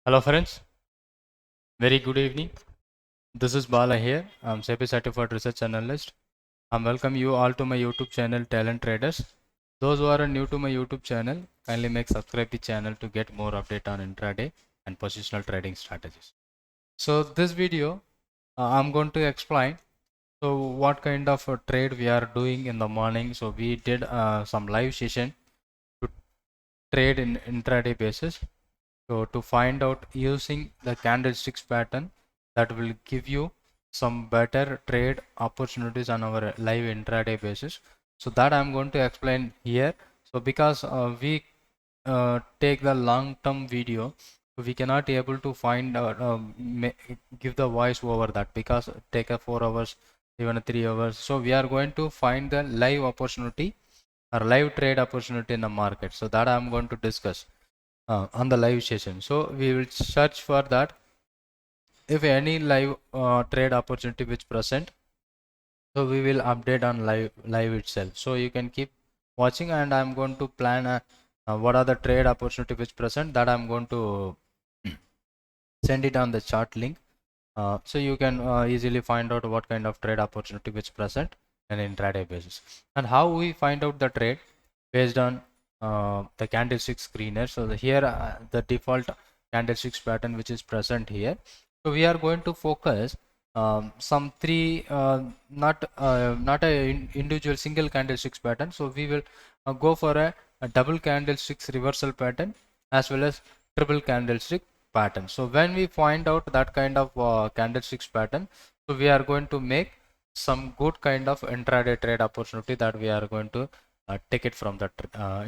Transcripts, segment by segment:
Hello friends, very good evening. This is Bala here. I'm SEBI certified research analyst. I welcome you all to my YouTube channel Talent Traders. Those who are new to my YouTube channel, kindly make subscribe the channel to get more update on intraday and positional trading strategies. So this video, I'm going to explain what kind of trade we are doing in the morning. So we did some live session to trade in intraday basis. So to find out using the candlesticks pattern that will give you some better trade opportunities on our live intraday basis. So that I'm going to explain here. So because we take the long-term video, we cannot able to find give the voice over that because take a 4 hours, even 3 hours. So we are going to find the live opportunity or live trade opportunity in the market. So that I'm going to discuss on the live session. So we will search for that if any live trade opportunity which present. So we will update on live itself. So you can keep watching, and I'm going to plan what are the trade opportunity which present, that I'm going to send it on the chart link. So you can easily find out what kind of trade opportunity which present on intraday basis, and how we find out the trade based on the candlestick screener. So here the default candlesticks pattern which is present here. So we are going to focus some three not a individual single candlesticks pattern. So we will go for a double candlesticks reversal pattern as well as triple candlestick pattern. So when we find out that kind of candlesticks pattern, so we are going to make some good kind of intraday trade opportunity that we are going to take it from the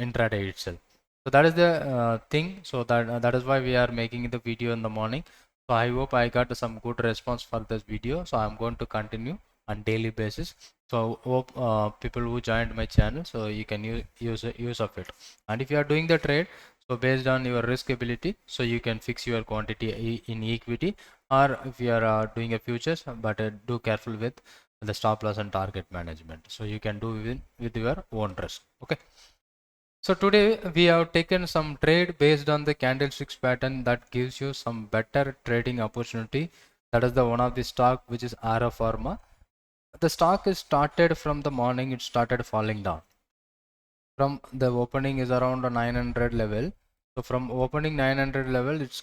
intraday itself. So that is the thing. So that is why we are making the video in the morning. So I hope I got some good response for this video. So I'm going to continue on daily basis. So hope people who joined my channel, so you can use of it. And if you are doing the trade, so based on your risk ability, so you can fix your quantity in equity, or if you are doing a futures, but do careful with the stop loss and target management. So you can do with your own risk. Okay. So today we have taken some trade based on the candlesticks pattern that gives you some better trading opportunity. That is the one of the stock which is Ara Pharma. The stock is started from the morning, it started falling down. From the opening is around a 900 level. So from opening 900 level, it's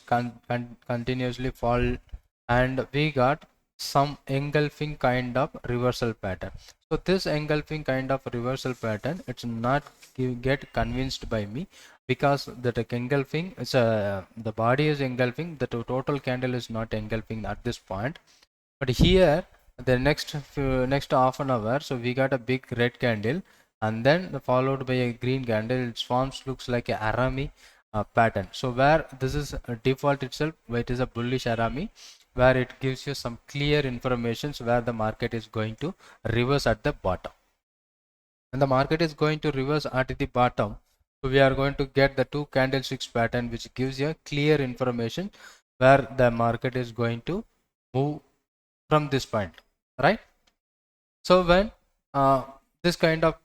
continuously fall, and we got some engulfing kind of reversal pattern. So this engulfing kind of reversal pattern, it's not get convinced by me, because that engulfing is the body is engulfing, the total candle is not engulfing at this point. But here the next half an hour, so we got a big red candle, and then followed by a green candle. Its forms looks like a Arami pattern. So where this is a default itself, where it is a bullish Arami, where it gives you some clear information where the market is going to reverse at the bottom. And the market is going to reverse at the bottom, so we are going to get the two candlesticks pattern, which gives you clear information where the market is going to move from this point, right? So when this kind of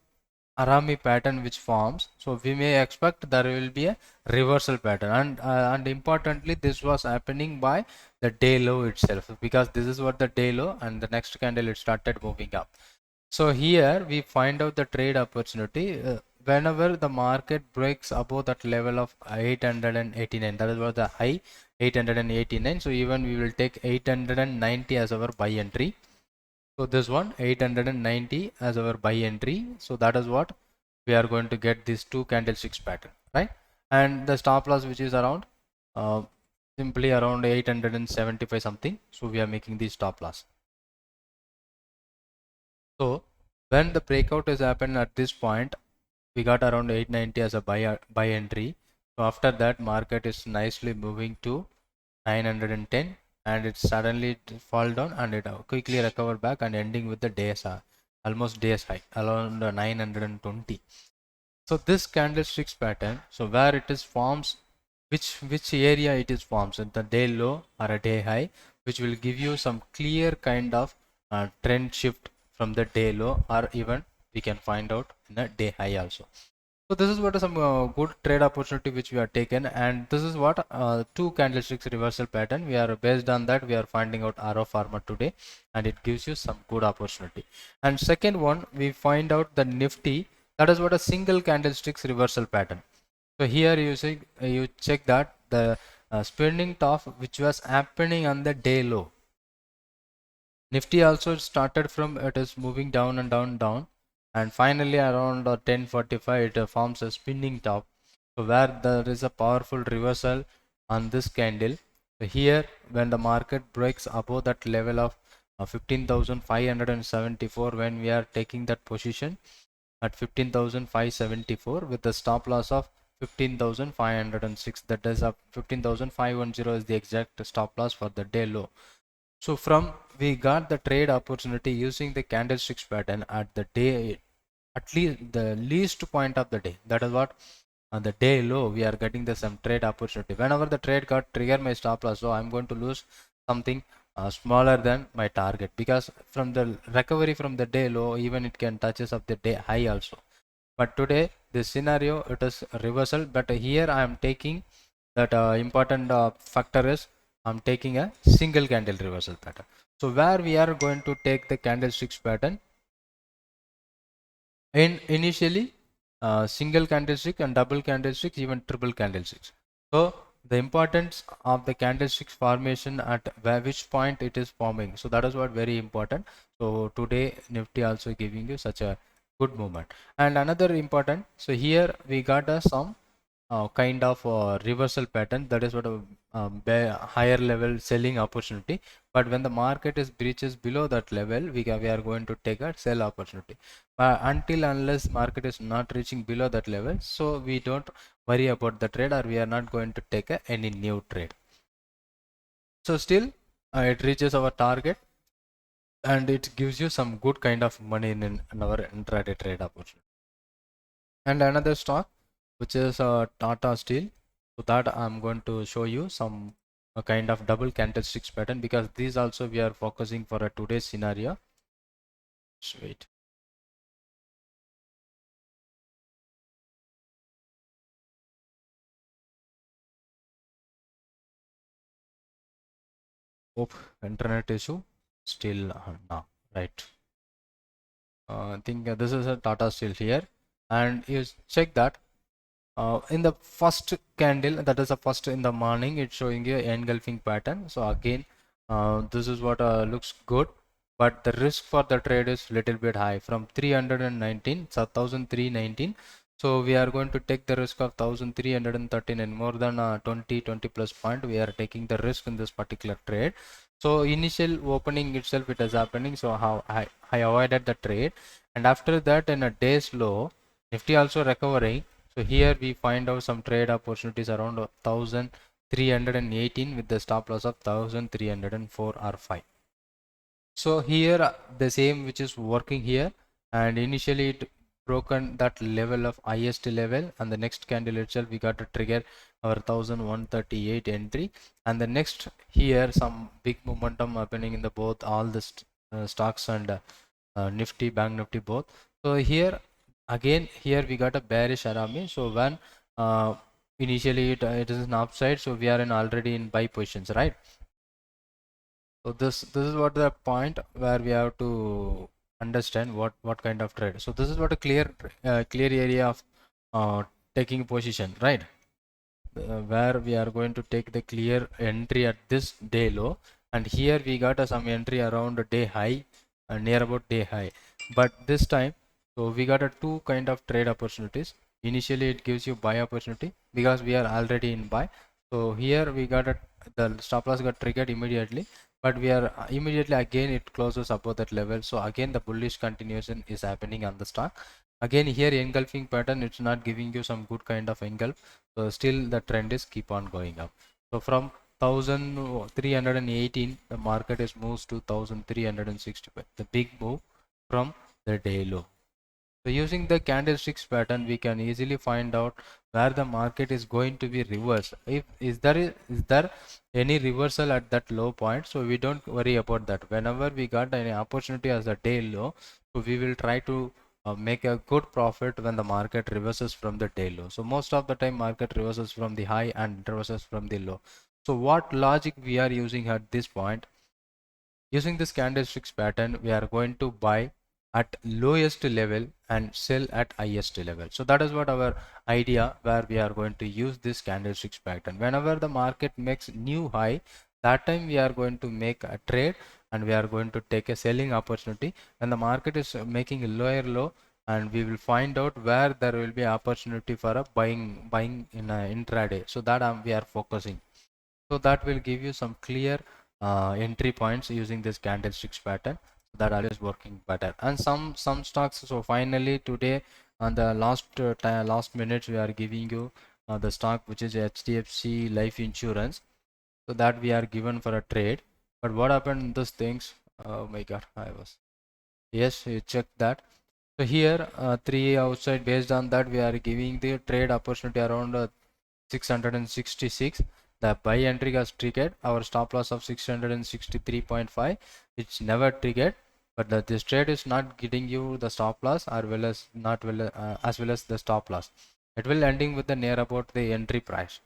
Arami pattern which forms, so we may expect there will be a reversal pattern, and importantly, this was happening by the day low itself, because this is what the day low, and the next candle it started moving up. So here we find out the trade opportunity whenever the market breaks above that level of 889. That is what the high, 889. So even we will take 890 as our buy entry. So this one 890 as our buy entry. So that is what we are going to get, these two candlesticks pattern, right? And the stop loss which is around uh, simply around 875 something. So we are making the stop loss. So when the breakout is happened at this point, we got around 890 as a buy entry. So after that, market is nicely moving to 910, and it suddenly fall down, and it quickly recover back and ending with the days almost days high around 920. So this candlesticks pattern, so where it is forms, which area it is forms at the day low or a day high, which will give you some clear kind of trend shift from the day low, or even we can find out in a day high also. So this is what some good trade opportunity which we are taken, and this is what two candlesticks reversal pattern. We are based on that we are finding out arrow format today, and it gives you some good opportunity. And second one, we find out the Nifty, that is what a single candlesticks reversal pattern. So here you see, you check that the spinning top which was happening on the day low. Nifty also started from, it is moving down and down and down, and finally around 10:45 it forms a spinning top. So where there is a powerful reversal on this candle. So here when the market breaks above that level of 15,574, when we are taking that position at 15,574 with the stop loss of 15,506, that is up 15,510 is the exact stop loss for the day low. So from we got the trade opportunity using the candlesticks pattern at the day, at least the least point of the day. That is what on the day low we are getting the some trade opportunity. Whenever the trade got trigger my stop loss, so I'm going to lose something smaller than my target, because from the recovery from the day low, even it can touches up the day high also. But today this scenario it is reversal, but here I am taking that important factor is I'm taking a single candle reversal pattern. So where we are going to take the candlesticks pattern in initially single candlestick and double candlesticks, even triple candlesticks. So the importance of the candlesticks formation at which point it is forming, so that is what very important. So today Nifty also giving you such a good movement. And another important, so here we got some kind of reversal pattern, that is what a higher level selling opportunity. But when the market is breaches below that level, we are going to take a sell opportunity. Until unless market is not reaching below that level, so we don't worry about the trade, or we are not going to take any new trade. So still it reaches our target, and it gives you some good kind of money in our intraday trade opportunity. And another stock which is Tata Steel, so that I'm going to show you some kind of double candlesticks pattern, because these also we are focusing for a today's scenario. Just wait. Hope internet issue still no, right. I think this is a Tata Steel here, and you check that in the first candle, that is the first in the morning, it's showing you engulfing pattern. So again this is what looks good, but the risk for the trade is little bit high from 319, so 1319. So we are going to take the risk of 1313, and more than 20 plus point we are taking the risk in this particular trade. So initial opening itself it is happening, so how I avoided the trade. And after that in a day's low, Nifty also recovering. So here we find out some trade opportunities around 1318 with the stop loss of 1304 or 5. So here the same which is working here, and initially it broken that level of highest level, and the next candle itself we got to trigger our 1138 entry. And the next here some big momentum happening in the both all the stocks and Nifty, Bank Nifty both. So here again here we got a bearish arami. So when initially it is an upside, so we are in already in buy positions, right? So this is what the point where we have to understand what kind of trade. So this is what a clear area of taking position, right? Where we are going to take the clear entry at this day low, and here we got some entry around a day high and near about day high. But this time, so we got a two kind of trade opportunities. Initially it gives you buy opportunity because we are already in buy. So here we got the stop loss got triggered immediately, but we are immediately again it closes above that level. So again the bullish continuation is happening on the stock. Again here engulfing pattern, it's not giving you some good kind of engulf. So still the trend is keep on going up. So from 1318 the market is moves to 1365, the big move from the day low. So using the candlesticks pattern we can easily find out where the market is going to be reversed. If is there any reversal at that low point, so we don't worry about that. Whenever we got any opportunity as a day low, so we will try to make a good profit when the market reverses from the day low. So most of the time market reverses from the high and reverses from the low. So what logic we are using at this point? Using this candlesticks pattern, we are going to buy at lowest level and sell at highest level. So that is what our idea, where we are going to use this candlesticks pattern. Whenever the market makes new high, that time we are going to make a trade and we are going to take a selling opportunity. When the market is making a lower low, and we will find out where there will be opportunity for a buying in a intraday. So that we are focusing. So that will give you some clear entry points using this candlesticks pattern. So that always working better. And some stocks. So finally today on the last minutes we are giving you the stock which is HDFC Life Insurance. So that we are given for a trade. But what happened in those things? Oh my God, yes, you check that. So here three outside, based on that we are giving the trade opportunity around 666. The buy entry has triggered. Our stop loss of 663.5, it's never triggered, but this trade is not getting you the stop loss, or well as not well as well as the stop loss. It will ending with the near about the entry price,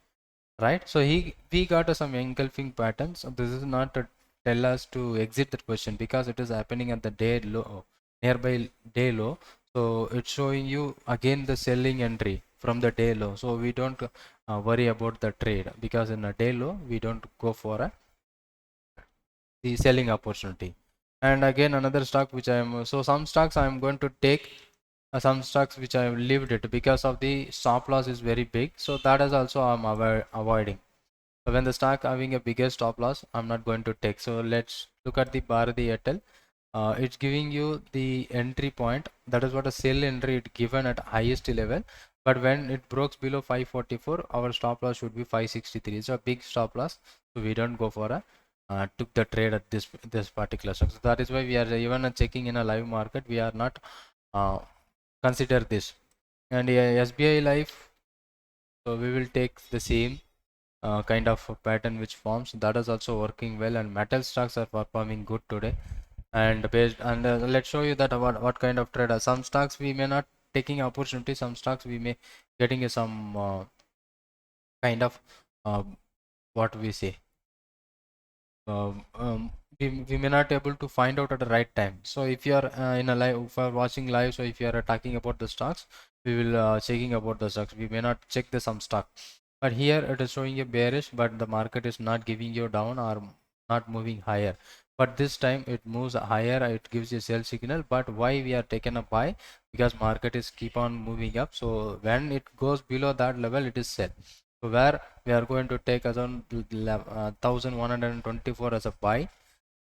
right? So we got some engulfing patterns. So this is not to tell us to exit that position, because it is happening at the day low, nearby day low. So it's showing you again the selling entry from the day low. So we don't worry about the trade, because in a day low we don't go for the selling opportunity. And again another stock which I am, so some stocks I am going to take, some stocks which I have leaved it because of the stop loss is very big. So that is also I'm avoiding. So when the stock having a bigger stop loss, I'm not going to take. So let's look at the Bharati Airtel. It's giving you the entry point. That is what a sell entry it given at highest level. But when it breaks below 544, our stop loss should be 563. It's a big stop loss, so we don't go for a took the trade at this particular stock. So that is why we are even checking in a live market. We are not uh, consider this. And SBI Life, so we will take the same kind of a pattern which forms. That is also working well, and metal stocks are performing good today. And based, and let's show you that what kind of trader. Some stocks we may not taking opportunity, some stocks we may getting some kind of uh, what we say, we may not able to find out at the right time. So if you are in a live, if you are watching live, so if you are talking about the stocks, we will checking about the stocks. We may not check the some stock, but here it is showing a bearish, but the market is not giving you down or not moving higher. But this time it moves higher, it gives you sell signal. But why we are taken a buy? Because market is keep on moving up. So when it goes below that level, it is sell. So where we are going to take around 1124 as a buy.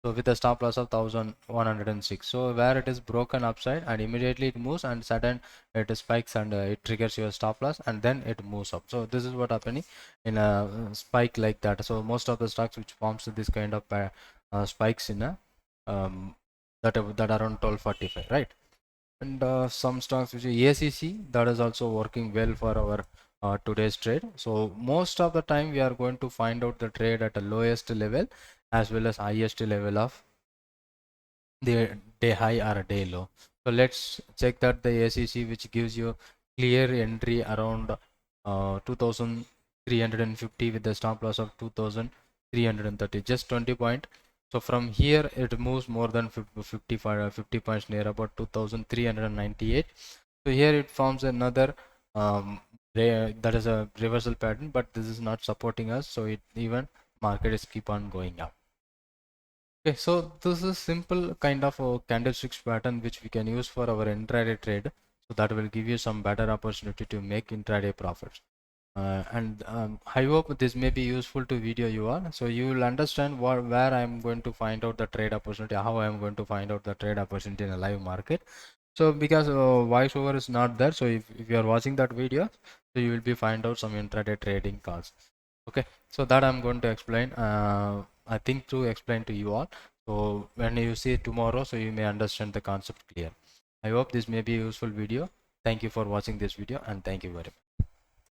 So with a stop loss of 1106. So where it is broken upside and immediately it moves, and sudden it spikes and it triggers your stop loss, and then it moves up. So this is what happening in a spike like that. So most of the stocks which forms this kind of spikes in a that around 1245, right? And some stocks which is ACC, that is also working well for our today's trade. So most of the time we are going to find out the trade at the lowest level as well as highest level of the day high or a day low. So let's check that the ACC, which gives you clear entry around 2350 with the stop loss of 2330, just 20 point. So from here it moves more than 50 points, near about 2398. So here it forms another that is a reversal pattern, but this is not supporting us, so it even market is keep on going up. Okay, so this is simple kind of a candlesticks pattern which we can use for our intraday trade. So that will give you some better opportunity to make intraday profits. And I hope this may be useful to video you all. So you will understand where I am going to find out the trade opportunity, how I am going to find out the trade opportunity in a live market. So because voiceover is not there, so if you are watching that video, so you will be find out some intraday trading calls. Okay, so that I'm going to explain. I think to explain to you all. So when you see it tomorrow, so you may understand the concept clear. I hope this may be a useful video. Thank you for watching this video, and thank you very much.